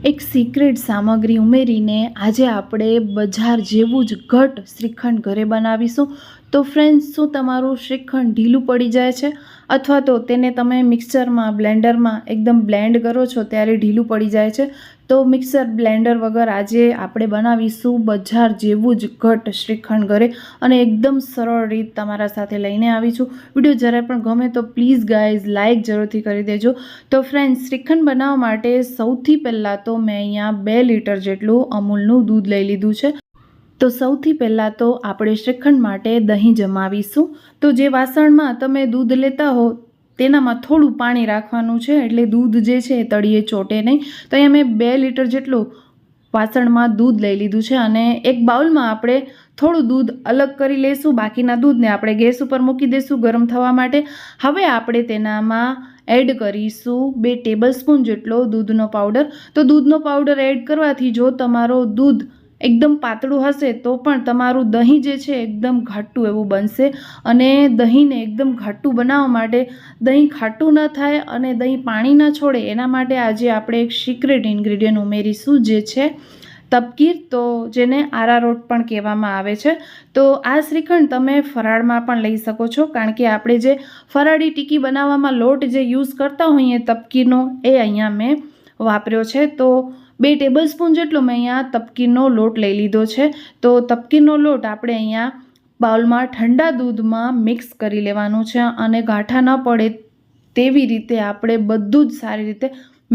એક સિક્રેટ સામગ્રી ઉમેરીને આજે આપણે બજાર જેવું જ ઘટ શ્રીખંડ ઘરે બનાવીશું. તો ફ્રેન્ડ્સ, શું તમારું શ્રીખંડ ઢીલું પડી જાય છે અથવા તો તેને તમે મિક્સરમાં બ્લેન્ડરમાં એકદમ બ્લેન્ડ કરો છો ત્યારે ઢીલું પડી જાય છે? તો મિક્સર બ્લેન્ડર વગર આજે આપણે બનાવીશું બજાર જેવું જ ઘટ શ્રીખંડ ઘરે, અને એકદમ સરળ રીત તમારા સાથે લઈને આવી છું. વિડીયો જરાય પણ ગમે તો પ્લીઝ ગાઈઝ લાઇક જરૂરથી કરી દેજો. તો ફ્રેન્ડ્સ, શ્રીખંડ બનાવવા માટે સૌથી પહેલાં તો મેં અહીંયા 2 લીટર જેટલું અમૂલનું દૂધ લઈ લીધું છે. તો સૌથી પહેલાં તો આપણે શ્રીખંડ માટે દહીં જમાવીશું. તો જે વાસણમાં તમે દૂધ લેતા હો તેનામાં થોડું પાણી રાખવાનું છે, એટલે દૂધ જે છે એ તળિયે ચોટે નહીં. તો અહીંયા મેં 2 લીટર જેટલું વાસણમાં દૂધ લઈ લીધું છે, અને એક બાઉલમાં આપણે થોડું દૂધ અલગ કરી લઈશું. બાકીના દૂધને આપણે ગેસ ઉપર મૂકી દઈશું ગરમ થવા માટે. હવે આપણે તેનામાં એડ કરીશું 2 ટેબલસ્પૂન જેટલો દૂધનો પાવડર. તો દૂધનો પાવડર એડ કરવાથી જો તમારો દૂધ એકદમ પાતળું હશે તો પણ તમારું દહીં જે છે એકદમ ઘાટું એવું બનશે. અને દહીંને એકદમ ઘાટું બનાવવા માટે, દહીં ખાટું ન થાય અને દહીં પાણી ન છોડે એના માટે આજે આપણે એક સિક્રેટ ઇન્ગ્રીડિયન્ટ ઉમેરીશું, જે છે તપકીર. તો જેને આરારોટ પણ કહેવામાં આવે છે. તો આ શ્રીખંડ તમે ફરાળમાં પણ લઈ શકો છો, કારણ કે આપણે જે ફરાળી ટીકી બનાવવામાં લોટ જે યુઝ કરતા હોઈએ તપકીરનો, એ અહીંયા મેં વાપર્યો છે. તો 2 ટેબલસ્પૂન જેટલો મેં અહીંયા તપકીરનો લોટ લઈ લીધો છે. તો તપકીરનો લોટ આપણે અહીંયા બાઉલમાં ઠંડા દૂધમાં મિક્સ કરી લેવાનું છે, અને ગાંઠા ન પડે તેવી રીતે આપણે બધું જ સારી રીતે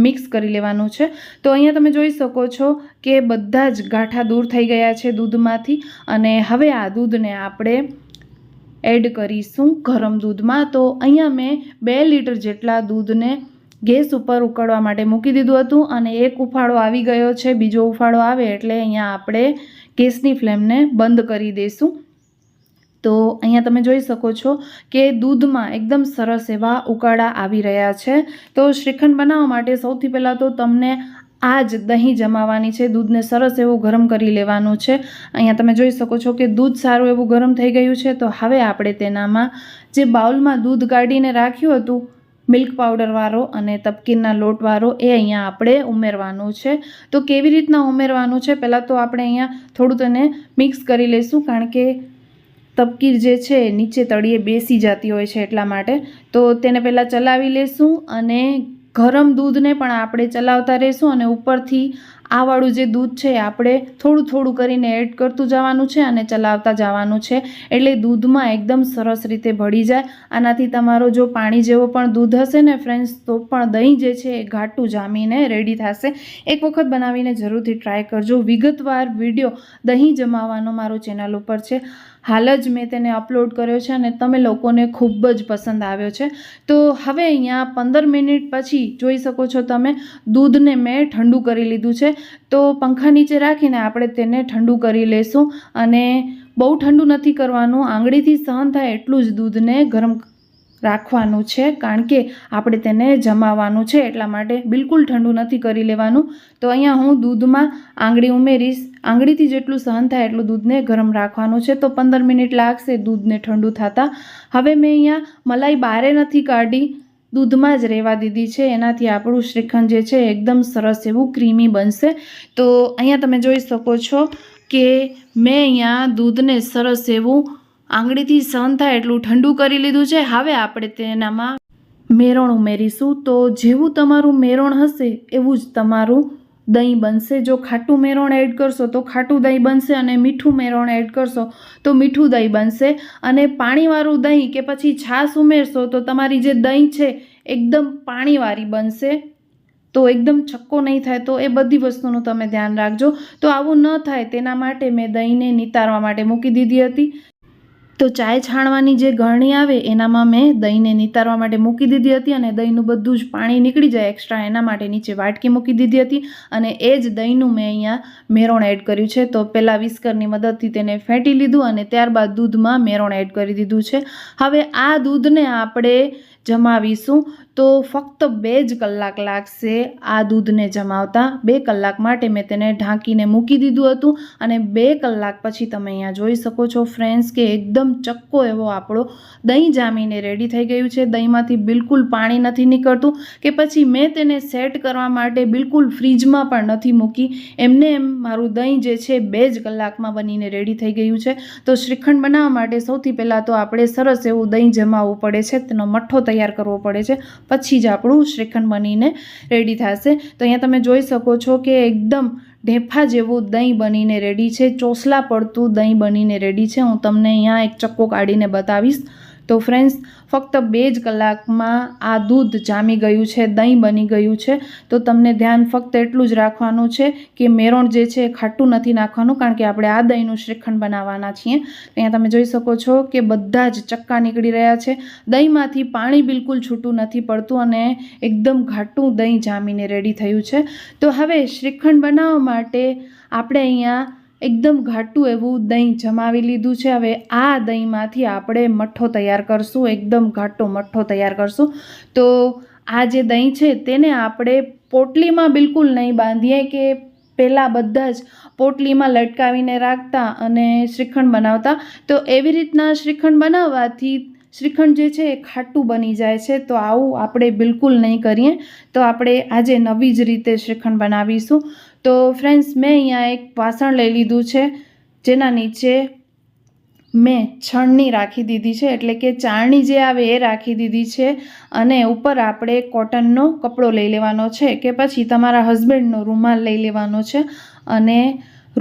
મિક્સ કરી લેવાનું છે. તો અહીંયા તમે જોઈ શકો છો કે બધા જ ગાંઠા દૂર થઈ ગયા છે દૂધમાંથી. અને હવે આ દૂધને આપણે એડ કરીશું ગરમ દૂધમાં. તો અહીંયા મેં 2 લીટર જેટલા દૂધને ગેસ ઉપર ઉકળવા માટે મૂકી દીધું હતું, અને એક ઉફાળો આવી ગયો છે. બીજો ઉફાળો આવે એટલે અહીંયા આપણે ગેસની ફ્લેમને બંધ કરી દઈશું. તો અહીંયા તમે જોઈ શકો છો કે દૂધમાં એકદમ સરસ એવા ઉકાળા આવી રહ્યા છે. તો શ્રીખંડ બનાવવા માટે સૌથી પહેલાં તો તમને આ જ દહીં જમાવવાની છે. દૂધને સરસ એવું ગરમ કરી લેવાનું છે. અહીંયા તમે જોઈ શકો છો કે દૂધ સારું એવું ગરમ થઈ ગયું છે. તો હવે આપણે તેનામાં જે બાઉલમાં દૂધ કાઢીને રાખ્યું હતું મિલ્ક પાવડરવાળો અને તપકીરના લોટવાળો, એ અહીંયા આપણે ઉમેરવાનું છે. તો કેવી રીતના ઉમેરવાનું છે, પહેલાં તો આપણે અહીંયા થોડું તેને મિક્સ કરી લઈશું, કારણ કે તપકીર જે છે નીચે તળિયે બેસી જતી હોય છે એટલા માટે. તો તેને પહેલાં ચલાવી લઈશું, અને ગરમ દૂધને પણ આપણે ચલાવતા રહીશું, અને ઉપરથી આ વાળું જે દૂધ છે આપણે થોડું થોડું કરીને એડ કરતું જવાનું છે અને ચલાવતા જવાનું છે, એટલે દૂધમાં એકદમ સરસ રીતે ભળી જાય. આનાથી તમારો જો પાણી જેવો પણ દૂધ હશે ને ફ્રેન્ડ્સ, તો પણ દહીં જે છે એ ઘાટું જામીને રેડી થશે. એક વખત બનાવીને જરૂરથી ટ્રાય કરજો. વિગતવાર વિડીયો દહીં જમાવવાનો મારો ચેનલ ઉપર છે. હાલ જ મેં તેને અપલોડ કર્યો છે, અને તમે લોકોને ખૂબ જ પસંદ આવ્યો છે. તો હવે અહીંયા 15 મિનિટ પછી જોઈ શકો છો તમે, દૂધને મેં ઠંડુ કરી લીધું છે. તો પંખા નીચે રાખીને આપણે તેને ઠંડુ કરી લઈશું, અને બહુ ઠંડુ નથી કરવાનું. આંગળીથી સહન થાય એટલું જ દૂધને ગરમ રાખવાનું છે, કારણ કે આપણે તેને જમાવવાનું છે એટલા માટે. બિલકુલ ઠંડુ નથી કરી લેવાનું. તો અહીંયા હું દૂધમાં આંગળી ઉમેરીશ. આંગળીથી જેટલું સહન થાય એટલું દૂધને ગરમ રાખવાનું છે. તો 15 મિનિટ લાગશે દૂધને ઠંડુ થતાં. હવે મેં અહીંયા મલાઈ બહારે નથી કાઢી, દૂધમાં જ રહેવા દીધી છે. એનાથી આપણું શ્રીખંડ જે છે એકદમ સરસ એવું ક્રીમી બનશે. તો અહીંયા તમે જોઈ શકો છો કે મેં અહીંયા દૂધને સરસ એવું આંગળીથી સહન થાય એટલું ઠંડુ કરી લીધું છે. હવે આપણે તેનામાં મેરોણ ઉમેરીશું. તો જેવું તમારું મેરોણ હશે એવું જ તમારું દહીં બનશે. જો ખાટું મેરોણ એડ કરશો તો ખાટું દહીં બનશે, અને મીઠું મેરોણ એડ કરશો તો મીઠું દહીં બનશે. અને પાણીવાળું દહીં કે પછી છાશ ઉમેરશો તો તમારી જે દહીં છે એકદમ પાણીવાળી બનશે, તો એકદમ છક્કો નહીં થાય. તો એ બધી વસ્તુનું તમે ધ્યાન રાખજો. તો આવું ન થાય તેના માટે મેં દહીંને નિતારવા માટે મૂકી દીધી હતી. તો ચાય છાણવાની જે ગળણી આવે એનામાં મેં દહીંને નિતારવા માટે મૂકી દીધી હતી, અને દહીંનું બધું જ પાણી નીકળી જાય એક્સ્ટ્રા એના માટે નીચે વાટકી મૂકી દીધી હતી. અને એ જ દહીંનું મેં અહીંયા મેરોણ એડ કર્યું છે. તો પહેલાં વિસ્કરની મદદથી તેને ફેંટી લીધું, અને ત્યારબાદ દૂધમાં મેરોણ એડ કરી દીધું છે. હવે આ દૂધને આપણે જમાવીશું તો ફક્ત 2 જ કલાક લાગશે આ દૂધને જમાવતા. 2 કલાક માટે મેં તેને ઢાંકીને મૂકી દીધું હતું અને 2 કલાક પછી તમે અહીંયા જોઈ શકો છો ફ્રેન્ડ્સ કે એકદમ ચક્કો એવો આપણો દહીં જામીને રેડી થઈ ગયું છે. દહીંમાંથી બિલકુલ પાણી નથી નીકળતું કે પછી મેં તેને સેટ કરવા માટે બિલકુલ ફ્રીજમાં પણ નથી મૂકી. એમને એમ મારું દહીં જે છે 2 જ કલાકમાં બનીને રેડી થઈ ગયું છે. તો શ્રીખંડ બનાવવા માટે સૌથી પહેલાં તો આપણે સરસ એવું દહીં જમાવવું પડે છે, તેનો મઠ્ઠો તૈયાર કરવો પડે છે, પછી જ આપણું શ્રીખંડ બનીને રેડી થશે. તો અહીંયા તમે જોઈ શકો છો કે એકદમ ઢેફા જેવું દહીં બનીને રેડી છે, ચોસલા પડતું દહીં બનીને રેડી છે. હું તમને અહીંયા એક ચક્કો કાઢીને બતાવીશ. તો ફ્રેન્ડ્સ ફક્ત 2 જ કલાકમાં આ દૂધ જામી ગયું છે, દહીં બની ગયું છે. તો તમને ધ્યાન ફક્ત એટલું જ રાખવાનું છે કે મેરોણ જે છે એ ખાટું નથી નાખવાનું, કારણ કે આપણે આ દહીંનું શ્રીખંડ બનાવવાના છીએ. અહીંયા તમે જોઈ શકો છો કે બધા જ ચક્કા નીકળી રહ્યા છે. દહીંમાંથી પાણી બિલકુલ છૂટું નથી પડતું અને એકદમ ઘાટું દહીં જામીને રેડી થયું છે. તો હવે શ્રીખંડ બનાવવા માટે આપણે અહીંયા એકદમ ઘાટું એવું દહીં જમાવી લીધું છે. હવે આ દહીંમાંથી આપણે મઠ્ઠો તૈયાર કરશું, એકદમ ઘાટો મઠ્ઠો તૈયાર કરશું. તો આ જે દહીં છે તેને આપણે પોટલીમાં બિલકુલ નહીં બાંધીએ કે પહેલાં બધા જ પોટલીમાં લટકાવીને રાખતા અને શ્રીખંડ બનાવતા. તો એવી રીતના શ્રીખંડ બનાવવાથી શ્રીખંડ જે છે એ ખાટું બની જાય છે. તો આવું આપણે બિલકુલ નહીં કરીએ. તો આપણે આજે નવી જ રીતે શ્રીખંડ બનાવીશું. તો ફ્રેન્ડ્સ મેં અહીંયા એક વાસણ લઈ લીધું છે, જેના નીચે મેં છણની રાખી દીધી છે, એટલે કે ચાળણી જે આવે એ રાખી દીધી છે. અને ઉપર આપણે કોટનનો કપડો લઈ લેવાનો છે કે પછી તમારા હસબન્ડનો રૂમાલ લઈ લેવાનો છે. અને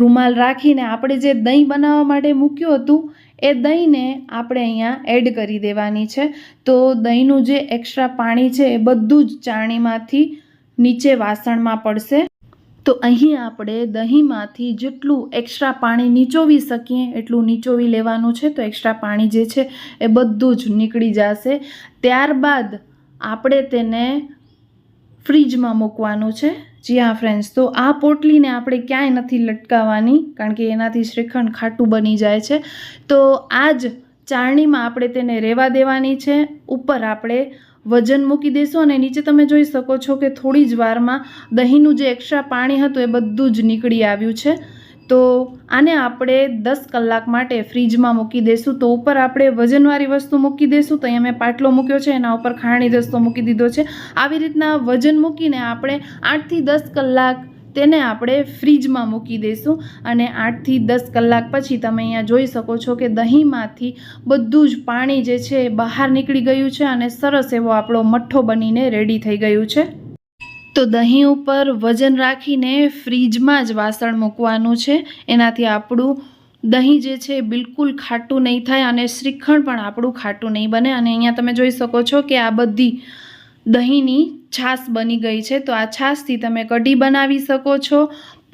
રૂમાલ રાખીને આપણે જે દહીં બનાવવા માટે મૂક્યું હતું એ દહીંને આપણે અહીંયા એડ કરી દેવાની છે. તો દહીંનું જે એક્સ્ટ્રા પાણી છે એ બધું જ ચાળણીમાંથી નીચે વાસણમાં પડશે. તો અહીં આપણે દહીંમાંથી જેટલું એક્સ્ટ્રા પાણી નીચોવી શકીએ એટલું નીચોવી લેવાનું છે. તો એક્સ્ટ્રા પાણી જે છે એ બધું જ નીકળી જશે. ત્યારબાદ આપણે તેને ફ્રીજમાં મૂકવાનું છે. જી હા ફ્રેન્ડ્સ, તો આ પોટલીને આપણે ક્યાંય નથી લટકાવવાની, કારણ કે એનાથી શ્રીખંડ ખાટું બની જાય છે. તો આ જ ચાળણીમાં આપણે તેને રહેવા દેવાની છે. ઉપર આપણે વજન મૂકી દઈશું અને નીચે તમે જોઈ શકો છો કે થોડી જ વારમાં દહીંનું જે એક્સ્ટ્રા પાણી હતું એ બધું જ નીકળી આવ્યું છે. તો આને આપણે 10 કલાક માટે ફ્રીજમાં મૂકી દઈશું. તો ઉપર આપણે વજનવાળી વસ્તુ મૂકી દઈશું. તો અહીંયા મેં પાટલો મૂક્યો છે, એના ઉપર ખાણી દસ્તો મૂકી દીધો છે. આવી રીતના વજન મૂકીને આપણે 8 થી 10 કલાક તેને આપણે ફ્રીજમાં મૂકી દઈશું. અને 8 થી 10 કલાક પછી તમે અહીંયા જોઈ શકો છો કે દહીંમાંથી બધું જ પાણી જે છે એ બહાર નીકળી ગયું છે અને સરસ એવો આપણો મઠ્ઠો બનીને રેડી થઈ ગયું છે. તો દહીં ઉપર વજન રાખીને ફ્રીજમાં જ વાસણ મૂકવાનું છે. એનાથી આપણું દહીં જે છે બિલકુલ ખાટું નહીં થાય અને શ્રીખંડ પણ આપણું ખાટું નહીં બને. અને અહીંયા તમે જોઈ શકો છો કે આ બધી દહીંની છાશ બની ગઈ છે. તો આ છાશથી તમે કઢી બનાવી શકો છો,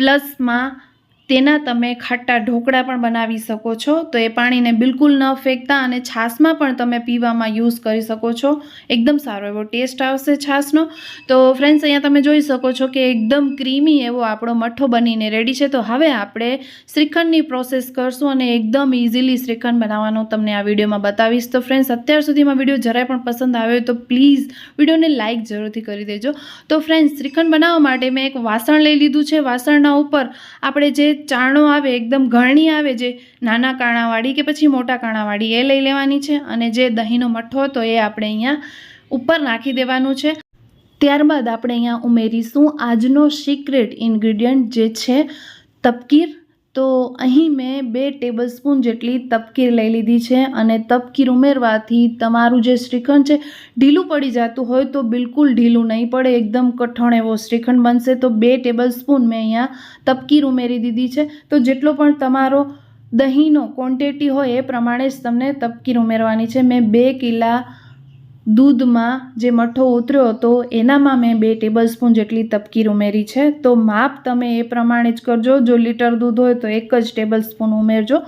પ્લસમાં તેના તમે ખાટા ઢોકળા પણ બનાવી શકો છો. તો એ પાણીને બિલકુલ ન ફેંકતા અને છાશમાં પણ તમે પીવામાં યુઝ કરી શકો છો. એકદમ સારો એવો ટેસ્ટ આવશે છાશનો. તો ફ્રેન્ડ્સ અહીંયા તમે જોઈ શકો છો કે એકદમ ક્રીમી એવો આપણો મઠ્ઠો બનીને રેડી છે. તો હવે આપણે શ્રીખંડની પ્રોસેસ કરશું અને એકદમ ઇઝીલી શ્રીખંડ બનાવવાનું તમને આ વિડીયોમાં બતાવીશ. તો ફ્રેન્ડ્સ અત્યાર સુધીમાં વિડીયો જરાય પણ પસંદ આવ્યો તો પ્લીઝ વિડીયોને લાઇક જરૂરથી કરી દેજો. તો ફ્રેન્ડ્સ શ્રીખંડ બનાવવા માટે મેં એક વાસણ લઈ લીધું છે. વાસણના ઉપર આપણે જે ચાળણો આવે, એકદમ ગળણી આવે, જે નાના કાણાવાળી કે પછી મોટા કાણાવાળી, એ લઈ લેવાની છે. અને જે દહીંનો મઠ્ઠો હતો એ આપણે અહીંયા ઉપર નાખી દેવાનું છે. ત્યારબાદ આપણે અહીંયા ઉમેરીશું આજનો સિક્રેટ ઇન્ગ્રીડિયન્ટ જે છે તપકીર. તો અહીં મેં 2 ટેબલસ્પૂન જેટલી તપકીર લઈ લીધી છે. અને તપકીર ઉમેરવાથી તમારું જે શ્રીખંડ છે ઢીલું પડી જતું હોય તો બિલકુલ ઢીલું નહીં પડે, એકદમ કઠણ એવો શ્રીખંડ બનશે. તો 2 ટેબલસ્પૂન મેં અહીંયા તપકીર ઉમેરી દીધી છે. તો જેટલો પણ તમારો દહીંનો ક્વોન્ટિટી હોય એ પ્રમાણે જ તમને તપકીર ઉમેરવાની છે. મેં 2 કિલા દૂધમાં જે મઠ્ઠો ઉતર્યો હતો એનામાં મેં 2 ટેબલસ્પૂન જેટલી તપકીર ઉમેરી છે. તો માપ તમે એ પ્રમાણે જ કરજો. જો લીટર દૂધ હોય તો 1 જ ટેબલસ્પૂન ઉમેરજો,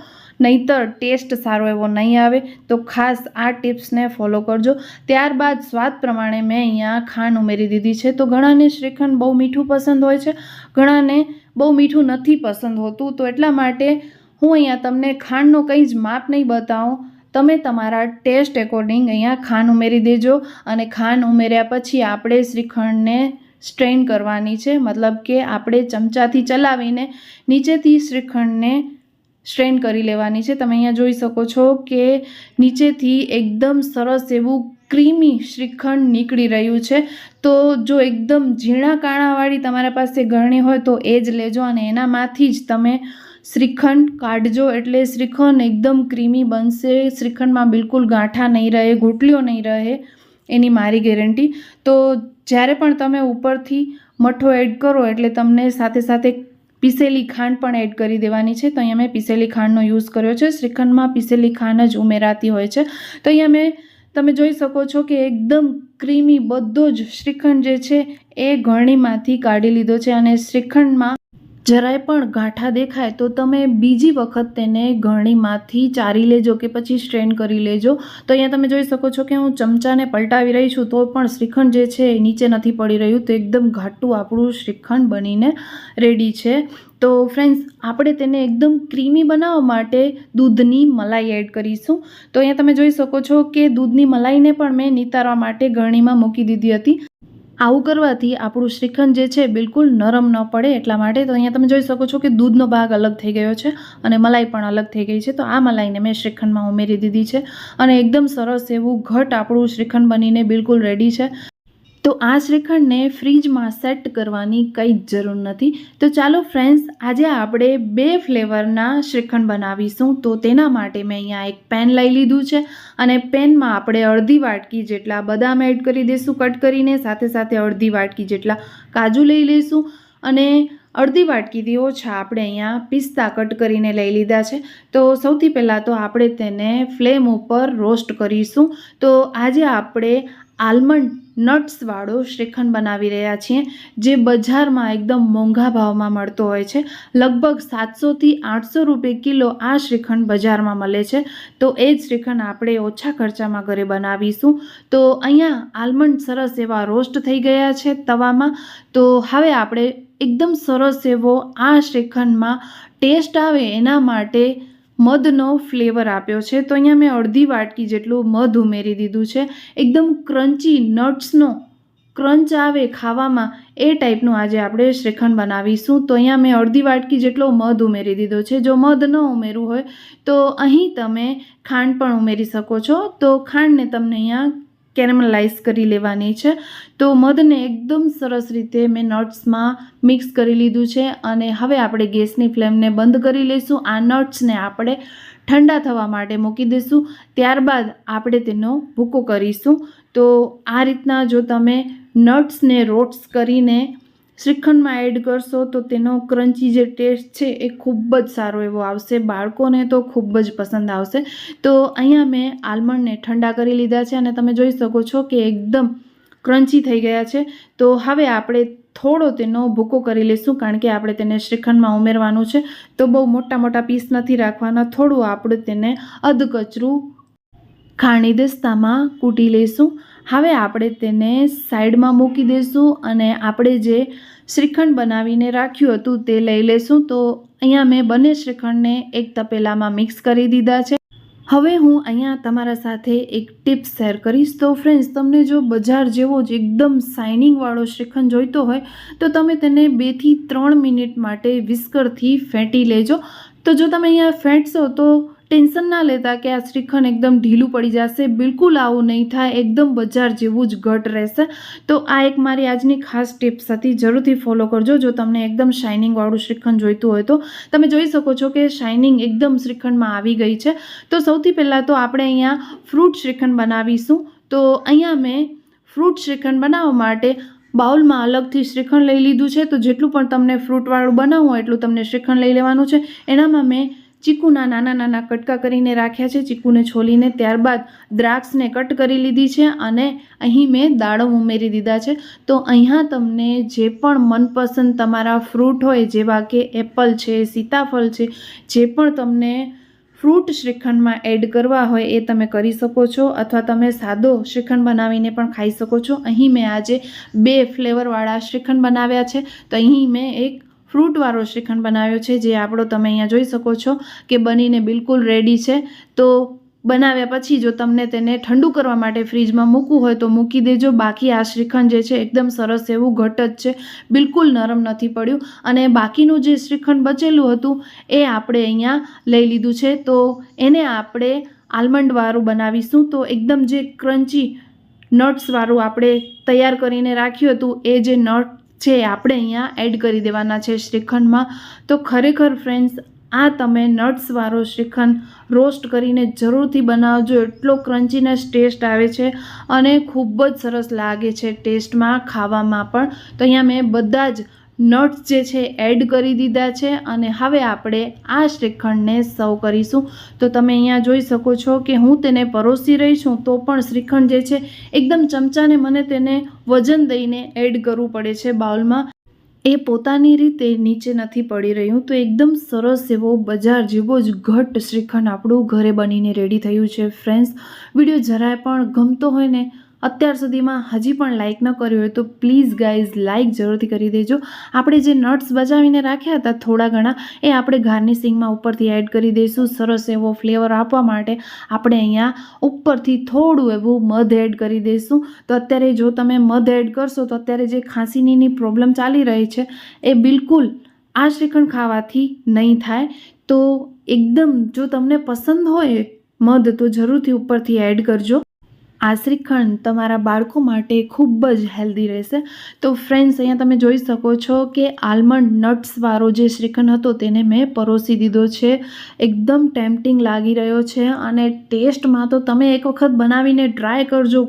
નહીંતર ટેસ્ટ સારો એવો નહીં આવે. તો ખાસ આ ટિપ્સને ફોલો કરજો. ત્યારબાદ સ્વાદ પ્રમાણે મેં અહીંયા ખાંડ ઉમેરી દીધી છે. તો ઘણાને શ્રીખંડ બહુ મીઠું પસંદ હોય છે, ઘણાને બહુ મીઠું નથી પસંદ હોતું. તો એટલા માટે હું અહીંયા તમને ખાંડનો કંઈ જ માપ નહીં બતાવું. તમે તમારા ટેસ્ટ એકોર્ડિંગ અહીંયા ખાંડ ઉમેરી દેજો અને ખાંડ ઉમેર્યા પછી આપણે શ્રીખંડને સ્ટ્રેન કરવાની છે, મતલબ કે આપણે ચમચાથી ચલાવીને નીચેથી શ્રીખંડને સ્ટ્રેન કરી લેવાની છે. તમે અહીંયા જોઈ શકો છો કે નીચેથી એકદમ સરસ એવું ક્રીમી શ્રીખંડ નીકળી રહ્યું છે. તો જો એકદમ ઝીણા કાણાવાળી તમારા પાસે ગળણી હોય તો એ જ લેજો અને એનામાંથી જ તમે શ્રીખંડ કાઢજો, એટલે શ્રીખંડ એકદમ ક્રીમી બનશે. શ્રીખંડમાં બિલકુલ ગાંઠા નહીં રહે, ગોટલીઓ નહીં રહે, એની મારી ગેરંટી. તો જ્યારે પણ તમે ઉપરથી મઠો એડ કરો એટલે તમને સાથે સાથે પીસેલી ખાંડ પણ એડ કરી દેવાની છે. તો અહીંયા મેં પીસેલી ખાંડનો યુઝ કર્યો છે. શ્રીખંડમાં પીસેલી ખાંડ જ ઉમેરાતી હોય છે. તો અહીંયા તમે જોઈ શકો છો કે એકદમ ક્રીમી બધો જ શ્રીખંડ જે છે એ ગળણીમાંથી કાઢી લીધો છે અને શ્રીખંડમાં જરાય પણ ગાંઠા દેખાય તો તમે બીજી વખત તેને ગળણીમાંથી ચારી લેજો કે પછી સ્ટ્રેન કરી લેજો. તો અહીંયા તમે જોઈ શકો છો કે હું ચમચાને પલટાવી રહી છું તો પણ શ્રીખંડ જે છે એ નીચે નથી પડી રહ્યું. તો એકદમ ઘાટું આપણું શ્રીખંડ બનીને રેડી છે. તો ફ્રેન્ડ્સ, આપણે તેને એકદમ ક્રીમી બનાવવા માટે દૂધની મલાઈ એડ કરીશું. તો અહીંયા તમે જોઈ શકો છો કે દૂધની મલાઈને પણ મેં નિતારવા માટે ગળણીમાં મૂકી દીધી હતી. આવું કરવાથી આપણું શ્રીખંડ જે છે બિલકુલ નરમ ન પડે એટલા માટે. તો અહીંયા તમે જોઈ શકો છો કે દૂધનો ભાગ અલગ થઈ ગયો છે અને મલાઈ પણ અલગ થઈ ગઈ છે. તો આ મલાઈને મેં શ્રીખંડમાં ઉમેરી દીધી છે અને એકદમ સરસ એવું ઘટ આપણું શ્રીખંડ બનીને બિલકુલ રેડી છે. તો આ શ્રીખંડને ફ્રીજમાં સેટ કરવાની કંઈ જ જરૂર નથી. તો ચાલો ફ્રેન્ડ્સ, આજે આપણે 2 ફ્લેવરના શ્રીખંડ બનાવીશું. તો તેના માટે મેં અહીંયા એક પેન લઈ લીધું છે અને પેનમાં આપણે અડધી વાટકી જેટલા બદામ એડ કરી દઈશું કટ કરીને, સાથે સાથે અડધી વાટકી જેટલા કાજુ લઈ લઈશું અને અડધી વાટકીથી ઓછા આપણે અહીંયા પિસ્તા કટ કરીને લઈ લીધા છે. તો સૌથી પહેલાં તો આપણે તેને ફ્લેમ ઉપર રોસ્ટ કરીશું. તો આજે આપણે આલમંડ નટ્સવાળો શ્રીખંડ બનાવી રહ્યા છીએ, જે બજારમાં એકદમ મોંઘા ભાવમાં મળતો હોય છે. લગભગ 700 થી 800 રૂપિયા કિલો આ શ્રીખંડ બજારમાં મળે છે. તો એ જ શ્રીખંડ આપણે ઓછા ખર્ચામાં ઘરે બનાવીશું. તો અહીંયા આલમંડ સરસ એવા રોસ્ટ થઈ ગયા છે તવામાં. તો હવે આપણે એકદમ સરસ એવો આ શ્રીખંડમાં ટેસ્ટ આવે એના માટે મધનો ફ્લેવર આપ્યો છે. તો અહીંયા મેં અડધી વાટકી જેટલું મધ ઉમેરી દીધું છે. એકદમ ક્રન્ચી નટ્સનો ક્રંચ આવે ખાવામાં એ ટાઈપનું આજે આપણે શ્રીખંડ બનાવીશું. તો અહીંયા મેં અડધી વાટકી જેટલો મધ ઉમેરી દીધો છે. જો મધ ન ઉમેરવું હોય તો અહીં તમે ખાંડ પણ ઉમેરી શકો છો. તો ખાંડને તમને અહીંયા કેરેમલાઇઝ કરી લેવાની છે. તો મધને એકદમ સરસ રીતે મેં નટ્સમાં મિક્સ કરી લીધું છે અને હવે આપણે ગેસની ફ્લેમને બંધ કરી લઈશું. આ નટ્સને આપણે ઠંડા થવા માટે મૂકી દઈશું. ત્યારબાદ આપણે તેનો ભૂકો કરીશું. તો આ રીતના જો તમે નટ્સને રોસ્ટ કરીને શ્રીખંડમાં એડ કરશો તો તેનો ક્રન્ચી જે ટેસ્ટ છે એ ખૂબ જ સારો એવો આવશે. બાળકોને તો ખૂબ જ પસંદ આવશે. તો અહીંયા મેં આલમંડને ઠંડા કરી લીધા છે અને તમે જોઈ શકો છો કે એકદમ ક્રન્ચી થઈ ગયા છે. તો હવે આપણે થોડો તેનો ભૂકો કરી લઈશું, કારણ કે આપણે તેને શ્રીખંડમાં ઉમેરવાનું છે. તો બહુ મોટા મોટા પીસ નથી રાખવાના, થોડું આપણે તેને અધકચરું ખાણી દસ્તામાં કૂટી લઈશું. હવે આપણે તેને સાઈડમાં મૂકી દઈશું અને આપણે જે શ્રીખંડ બનાવીને રાખ્યું હતું તે લઈ લઈશું. તો અહીંયા મેં બંને શ્રીખંડને એક તપેલામાં મિક્સ કરી દીધા છે. હવે હું અહીંયા તમારા સાથે એક ટિપ્સ શેર કરીશ. તો ફ્રેન્ડ્સ, તમને જો બજાર જેવો જ એકદમ શાઇનિંગવાળો શ્રીખંડ જોઈતો હોય તો તમે તેને 2 થી 3 મિનિટ માટે વિસ્કરથી ફેંટી લેજો. તો જો તમે અહીંયા ફેંટશો તો ટેન્શન ના લેતા કે આ શ્રીખંડ એકદમ ઢીલું પડી જશે. બિલકુલ આવું નહીં થાય, એકદમ બજાર જેવું જ ઘટ રહેશે. તો આ એક મારી આજની ખાસ ટિપ્સ હતી, જરૂરથી ફોલો કરજો. જો તમને એકદમ શાઇનિંગવાળું શ્રીખંડ જોઈતું હોય તો તમે જોઈ શકો છો કે શાઇનિંગ એકદમ શ્રીખંડમાં આવી ગઈ છે. તો સૌથી પહેલાં તો આપણે અહીંયા ફ્રૂટ શ્રીખંડ બનાવીશું. તો અહીંયા મેં ફ્રૂટ શ્રીખંડ બનાવવા માટે બાઉલમાં અલગથી શ્રીખંડ લઈ લીધું છે. તો જેટલું પણ તમને ફ્રૂટવાળું બનાવવું હોય એટલું તમને શ્રીખંડ લઈ લેવાનું છે. એનામાં મેં ચીકુના નાના નાના કટકા કરીને રાખ્યા છે, ચીકુને છોલીને. ત્યારબાદ દ્રાક્ષને કટ કરી લીધી છે અને અહીં મેં દાડમ ઉમેરી દીધા છે. તો અહીંયા તમને જે પણ મનપસંદ તમારા ફ્રૂટ હોય, જેવા કે એપલ છે, સીતાફળ છે, જે પણ તમને ફ્રૂટ શ્રીખંડમાં એડ કરવા હોય એ તમે કરી શકો છો, અથવા તમે સાદો શ્રીખંડ બનાવીને પણ ખાઈ શકો છો. અહીં મેં આજે 2 ફ્લેવરવાળા શ્રીખંડ બનાવ્યા છે. તો અહીં મેં એક ફ્રૂટવાળો શ્રીખંડ બનાવ્યો છે, જે આપણો તમે અહીંયા જોઈ શકો છો કે બનીને બિલકુલ રેડી છે. તો બનાવ્યા પછી જો તમને તેને ઠંડુ કરવા માટે ફ્રીજમાં મૂકવું હોય તો મૂકી દેજો. બાકી આ શ્રીખંડ જે છે એકદમ સરસ એવું ઘટ જ છે, બિલકુલ નરમ નથી પડ્યું. અને બાકીનું જે શ્રીખંડ બચેલું હતું એ આપણે અહીંયા લઈ લીધું છે. તો એને આપણે આલમંડવાળું બનાવીશું. તો એકદમ જે ક્રન્ચી નટ્સવાળું આપણે તૈયાર કરીને રાખ્યું હતું એ જે નટ છે આપણે અહીંયા એડ કરી દેવાના છે શ્રીખંડમાં. તો ખરેખર ફ્રેન્ડ્સ, આ તમે નટ્સવાળો શ્રીખંડ રોસ્ટ કરીને જરૂરથી બનાવજો. એટલો ક્રન્ચીનેસ ટેસ્ટ આવે છે અને ખૂબ જ સરસ લાગે છે ટેસ્ટમાં, ખાવામાં પણ. તો અહીંયા મેં બધા જ નટ્સ જે છે એડ કરી દીધા છે અને હવે આપણે આ શ્રીખંડને સર્વ કરીશું. તો તમે અહીંયા જોઈ શકો છો કે હું તેને પરોસી રહી છું તો પણ શ્રીખંડ જે છે એકદમ ચમચાને મને તેને વજન દઈને એડ કરવું પડે છે બાઉલમાં. એ પોતાની રીતે નીચે નથી પડી રહ્યું. તો એકદમ સરસ એવો બજાર જેવો જ ઘટ શ્રીખંડ આપણું ઘરે બનીને રેડી થયું છે. ફ્રેન્ડ્સ, વિડીયો જરાય પણ ગમતો હોય ને, અત્યાર સુધીમાં હજી પણ લાઇક ન કર્યું હોય તો પ્લીઝ ગાઈઝ લાઇક જરૂરથી કરી દેજો. આપણે જે નટ્સ બચાવીને રાખ્યા હતા થોડા ઘણા, એ આપણે ગાર્નિશિંગમાં ઉપરથી એડ કરી દઈશું. સરસ એવો ફ્લેવર આપવા માટે આપણે અહીંયા ઉપરથી થોડું એવું મધ એડ કરી દઈશું. તો અત્યારે જો તમે મધ એડ કરશો તો અત્યારે જે ખાંસીની પ્રોબ્લેમ ચાલી રહી છે એ બિલકુલ આ શ્રીખંડ ખાવાથી નહીં થાય. તો એકદમ જો તમને પસંદ હોય મધ તો જરૂરથી ઉપરથી એડ કરજો. આ શ્રીખંડ તમારા બાળકો માટે ખૂબ જ હેલ્ધી રહેશે. તો ફ્રેન્ડ્સ, અહીંયા તમે જોઈ શકો છો કે આલમંડ નટ્સવાળો જે શ્રીખંડ હતો તેને મેં પરોસી દીધો છે. એકદમ ટેમ્પટિંગ લાગી રહ્યો છે અને ટેસ્ટમાં તો તમે એક વખત બનાવીને ટ્રાય કરજો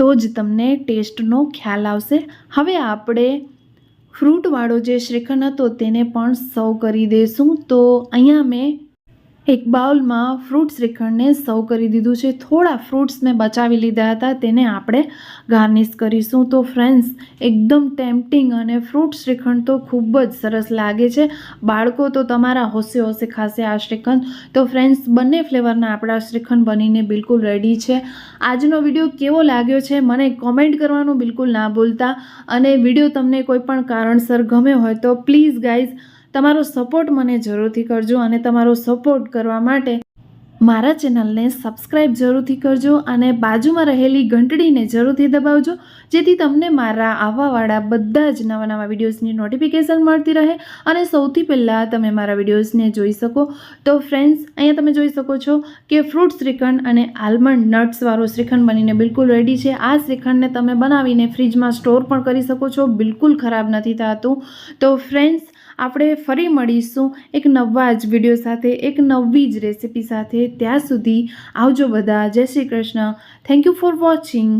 તો જ તમને ટેસ્ટનો ખ્યાલ આવશે. હવે આપણે ફ્રૂટવાળો જે શ્રીખંડ હતો તેને પણ સર્વ કરી દઈશું. તો અહીંયા મેં એક બાઉલમાં ફ્રૂટ શ્રીખંડને સર્વ કરી દીધું છે. થોડા ફ્રૂટ્સ મેં બચાવી લીધા હતા, તેને આપણે ગાર્નિશ કરીશું. તો ફ્રેન્ડ્સ, એકદમ ટેમ્પટિંગ અને ફ્રૂટ શ્રીખંડ તો ખૂબ જ સરસ લાગે છે. બાળકો તો તમારા હોશે હોશે ખાશે આ શ્રીખંડ. તો ફ્રેન્ડ્સ, બંને ફ્લેવરના આપણા શ્રીખંડ બનીને બિલકુલ રેડી છે. આજનો વિડીયો કેવો લાગ્યો છે મને કોમેન્ટ કરવાનું બિલકુલ ના ભૂલતા. અને વિડીયો તમને કોઈ પણ કારણસર ગમ્યો હોય તો પ્લીઝ ગાઈઝ તમારો સપોર્ટ મને જરૂરથી કરજો. અને તમારો સપોર્ટ કરવા માટે મારા ચેનલને સબસ્ક્રાઈબ જરૂરથી કરજો અને બાજુમાં રહેલી ઘંટડીને જરૂરથી દબાવજો, જેથી તમને મારા આવવાવાળા બધા જ નવા નવા વિડીયોઝની નોટિફિકેશન મળતી રહે અને સૌથી પહેલાં તમે મારા વિડીયોઝને જોઈ શકો. તો ફ્રેન્ડ્સ, અહીંયા તમે જોઈ શકો છો કે ફ્રૂટ શ્રીખંડ અને આલમંડ નટ્સવાળો શ્રીખંડ બનીને બિલકુલ રેડી છે. આ શ્રીખંડને તમે બનાવીને ફ્રીજમાં સ્ટોર પણ કરી શકો છો, બિલકુલ ખરાબ નથી થતું. તો ફ્રેન્ડ્સ, આપણે ફરી મળીશું એક નવા જ વિડીયો સાથે, એક નવી જ રેસીપી સાથે. ત્યાં સુધી આવજો બધા. જય Shri Krishna. Thank you for watching.